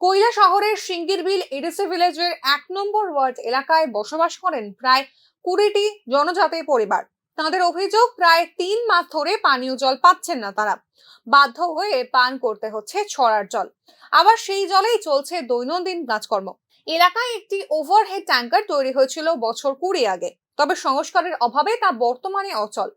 কৈলা শহরের সিঙ্গিরবিল এডিসি ভিলেজের 1 নম্বর ওয়ার্ড এলাকায় বসবাস করেন প্রায় 20টি জনজাতি পরিবার। তাদের অভিযোগ, প্রায় 3 মাস ধরে পানীয় জল পাচ্ছেন না তারা। বাধ্য হয়ে পান করতে হচ্ছে ছড়ার জল, আবার সেই জলেই চলছে দৈনন্দিন কাজকর্ম। এলাকায় একটি ওভারহেড ট্যাঙ্কার তৈরি হয়েছিল বছর 20 আগে, তবে সংস্কারের অভাবে তা বর্তমানে অচল।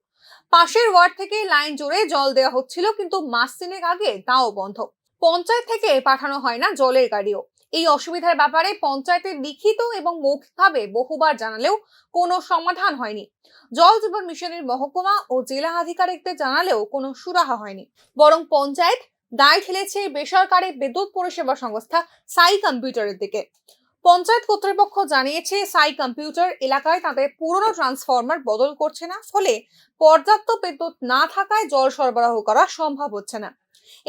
পাশের ওয়ার্ড থেকে লাইন জুড়ে জল দেওয়া হচ্ছিল, কিন্তু মাস 3 আগে তাও বন্ধ। পঞ্চায়েত থেকে পাঠানো হয় না জলের গাড়িও। এই অসুবিধার ব্যাপারে পঞ্চায়েতের লিখিত এবং মৌখিকভাবে বহুবার জানালেও কোনো সমাধান হয়নি। জল জীবন মিশনের মহকুমা ও জেলা আধিকারিকদের জানালেও কোনো সুরাহা হয়নি, বরং পঞ্চায়েত দায় ঠেলেছে বেসরকারি বিদ্যুৎ পরিষেবা সংস্থা সাই কম্পিউটারের দিকে। পঞ্চায়েত কর্তৃপক্ষ জানিয়েছে, সাই কম্পিউটার এলাকায় তাদের পুরনো ট্রান্সফরমার বদল করছে না, ফলে পর্যাপ্ত বিদ্যুৎ না থাকায় জল সরবরাহ করা সম্ভব হচ্ছে না।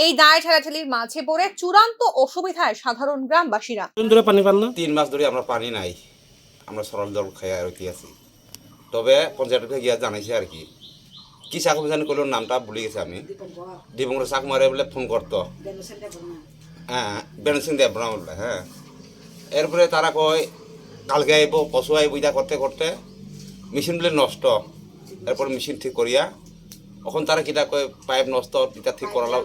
এই দায় ঠেলাঠেলির মাঝে পড়ে চূড়ান্ত অসুবিধায় সাধারণ গ্রামবাসীরা। পানি পান না? 3 মাস ধরে আমরা পানি নাই, আমরা সরল জল খাই আর কি আছি। তবে পঞ্চায়েতকে গিয়া জানাইছে আর কি চাকু জানি করলো, নামটা ভুলে গেছি আমি। দীপঙ্কর চাকু মারে বলে ফোন করতো, হ্যাঁ বেনসিং দেবনা বললে। হ্যাঁ, এরপরে তারা কয় কালকে আইব, পশু আইব, ইটা করতে করতে মেশিন বলে নষ্ট। এরপরে মেশিন ঠিক করিয়া এখন তারা কিটা কয় পাইপ নষ্ট, ইটা ঠিক করালাম,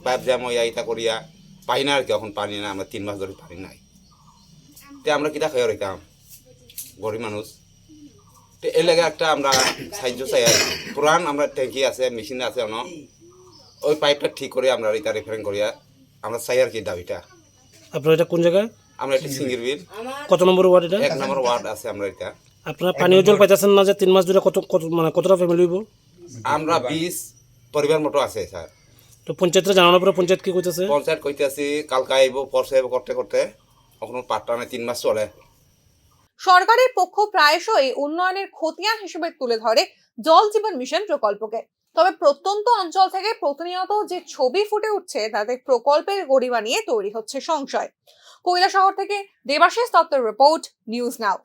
পাইপ জ্যাম হইয়া ইটা করিয়া পাই না আর কি। এখন পানি না, আমরা 3 মাস ধরে পানি নাই। তে আমরা কিটা খাইয়া রইতাম গরিব মানুষ। তো এই লাগে একটা আমরা সাহায্য চাই আর কি। পুরান আমরা ট্যাঙ্কি আছে, মেশিন আছে, ওই পাইপটা ঠিক করে আমরা এটা রিপেয়ারিং করিয়া আমরা চাই আর কি দাবিটা। আপনার এটা কোন জায়গায়? আমরা এটা সিঙ্গিরবিল। কত নম্বর ওয়ার্ড এটা? 1 নম্বর ওয়ার্ড আছে আমরা এটা। আপনারা পানীয় জল পাইতেছেন না যে 3 মাস ধরে? মানে কতটা ফ্যামিলি হইব? আমরা 20 পরিবার মতো আছে স্যার। তো পঞ্চায়েতরা জানানোর পরে পঞ্চায়েত কি কইতেছে? পঞ্চায়েত কইতেছি কালকে আইব, পরশু আইব করতে করতে এখনো পাট্টা নেই, 3 মাস চলে। সরকারের পক্ষ প্রায়শই উন্নয়নের খতিয়ান হিসেবে তুলে ধরে জল জীবন মিশন প্রকল্পকে। তবে প্রত্যন্ত অঞ্চল থেকে প্রতিনিয়ত যে ছবি ফুটে উঠছে, তাতে প্রকল্পের গরিমা নিয়ে তৈরি হচ্ছে সংশয়। কৈলাসহর থেকে দেবাশিস দত্তের রিপোর্ট, নিউজ নাও।